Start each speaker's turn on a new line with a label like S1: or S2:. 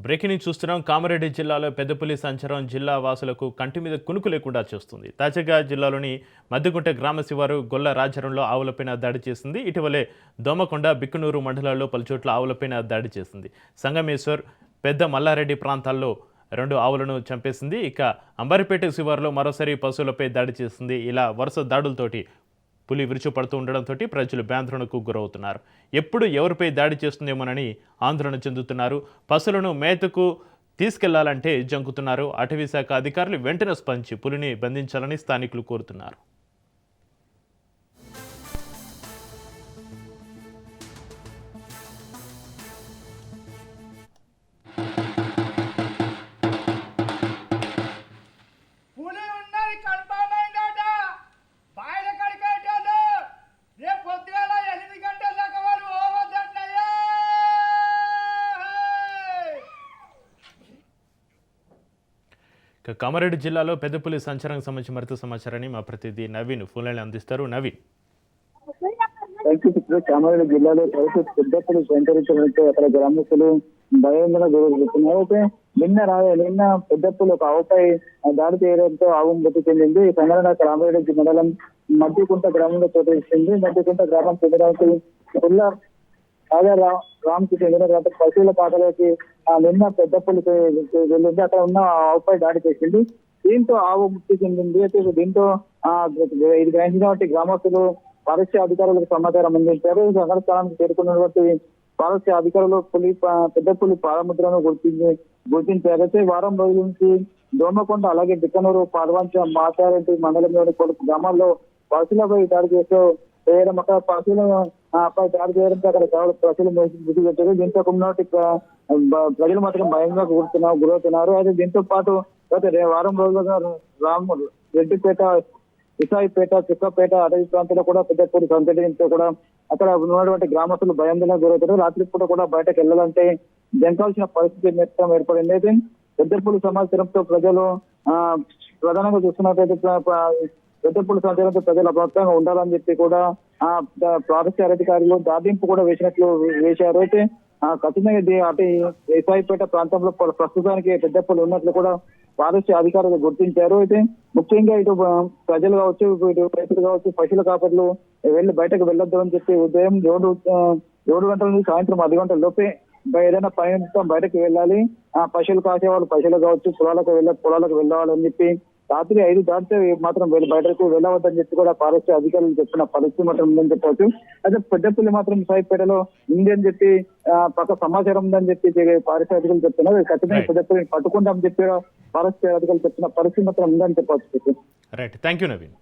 S1: Breaking news చూస్తున్నాం. కామారెడ్డి జిల్లాలో పెద్దపులి సంచారం జిల్లా వాసులకు కంటి మీద కునుకు లేకుండా చేస్తుంది. తాజాగా జిల్లాలోని మద్దిగుంట గ్రామ శివారు గొల్ల రాజారంలో ఆవులపైన దాడి చేసింది. ఇటీవలే దోమకొండ, బిక్కునూరు మండలాల్లో పలుచోట్ల ఆవులపైన దాడి చేసింది. సంగమేశ్వర్, పెద్ద మల్లారెడ్డి ప్రాంతాల్లో 2 ఆవులను చంపేసింది. ఇక అంబరిపేట శివారులో మరోసారి పశువులపై దాడి చేసింది. ఇలా వరుస దాడులతోటి పులి విరుచుపడుతూ ఉండడంతో ప్రజలు భయాందోళనకు గురవుతున్నారు. ఎప్పుడు ఎవరిపై దాడి చేస్తుందేమోనని ఆందోళన చెందుతున్నారు. పశువులను మేతకు తీసుకెళ్లాలంటే జంకుతున్నారు. అటవీశాఖ అధికారులు వెంటనే స్పందించి పులిని బంధించాలని స్థానికులు కోరుతున్నారు. కామారెడ్డి జిల్లాలో పెద్దపులి సంచారానికి సంబంధించి మరింత సమాచారాన్ని మా ప్రతినిధి నవీన్ ఫోన్ లైన్ అందిస్తారు. నవీన్,
S2: కామారెడ్డి జిల్లాలో పెద్దపులి సంచరించడంతో అక్కడ గ్రామస్తులు భయాందోళన గురవుతున్నారు. అయితే నిన్న పెద్దపులి ఒక ఆవుపై దాడి చేయడంతో ఆవు మృతి చెందింది. ఈ సంఘటన కామారెడ్డి మండలం మద్దికుంట గ్రామంలో చోటు ఇచ్చింది. మద్దికుంట గ్రామం చెందిన రామ్కి చెందిన పశువుల పాటలోకి నిన్న పెద్దపులి వెళ్ళింది. అక్కడ ఉన్న ఆవుపై దాడి చేసింది. దీంతో ఆవు మృతి చెందింది. అయితే దీంతో ఇది గ్రహించినటువంటి గ్రామస్తులు ఫారెస్ట్ అధికారులకు సమాచారం అందించారు. సంఘటన స్థలానికి చేరుకున్నటువంటి ఫారెస్ట్ అధికారులు పెద్దపులి పాదముద్రను గుర్తించారు. అయితే వారం రోజుల నుంచి దోమకొండ, అలాగే బిక్కనూరు, పాల్వంచ, మాచారెడ్డి మండలంలోని కొన్ని గ్రామాల్లో పశువులపై దాడి చేస్తూ చేయడం, అక్కడ పశువులపై దాడి చేయడంతో అక్కడ పశువులు మృతి పెట్టారు. దీంతో ఉన్నటువంటి ప్రజలు మాత్రం భయంగా గురవుతున్నారు. అయితే దీంతో పాటు గత వారం రోజులుగా రెడ్డిపేట, ఇసాయిపేట, చుక్కపేట అటవీ ప్రాంతంలో కూడా పెద్దపులి సంచరించడంతో కూడా అక్కడ ఉన్నటువంటి గ్రామస్తులు భయాందోళన గురవుతారు. రాత్రిపూట కూడా బయటకు వెళ్ళాలంటే జంకాల్సిన పరిస్థితి మొత్తం ఏర్పడింది. అయితే పెద్దపులి సమాచారంతో ప్రజలు ప్రధానంగా చూస్తున్నట్లయితే పెద్దపులి సంచారంతో ప్రజలు అప్రమత్తంగా ఉండాలని చెప్పి కూడా ఫారెస్ట్ అధికారులు దాటింపు కూడా వేశారు. అయితే ఖచ్చితంగా అటు ఏసాయిపేట ప్రాంతంలో ప్రస్తుతానికి పెద్దపులి ఉన్నట్లు కూడా ఫారెస్ట్ అధికారులు గుర్తించారు. అయితే ముఖ్యంగా ఇటు ప్రజలు కావచ్చు, ఇటు రైతులు కావచ్చు, పశువుల కాపర్లు బయటకు వెళ్ళొద్దు అని చెప్పి ఉదయం 7 గంటల నుంచి సాయంత్రం 10 గంటల లోపే ఏదైనా పని బయటకు వెళ్ళాలి. పశువులు కాసేవాళ్ళు పశువులు కావచ్చు, పొలాలకు వెళ్ళాలని చెప్పి రాత్రి 5 దాటితే మాత్రం బయటకు వెళ్ళవద్దని చెప్పి కూడా ఫారెస్ట్ అధికారులు చెప్పిన పరిస్థితి మాత్రం ఉందని చెప్పవచ్చు. అయితే పెద్దపులి మాత్రం సాయిపేటలో ఉంది అని చెప్పి పక్క సమాచారం ఉందని చెప్పి ఫారెస్ట్ అధికారులు చెప్తున్నారు. ఖచ్చితంగా పెద్దపులిని పట్టుకుంటామని చెప్పి ఫారెస్ట్ అధికారులు చెప్పిన పరిస్థితి మాత్రం ఉందని చెప్పవచ్చు.
S1: Right, thank you Naveen.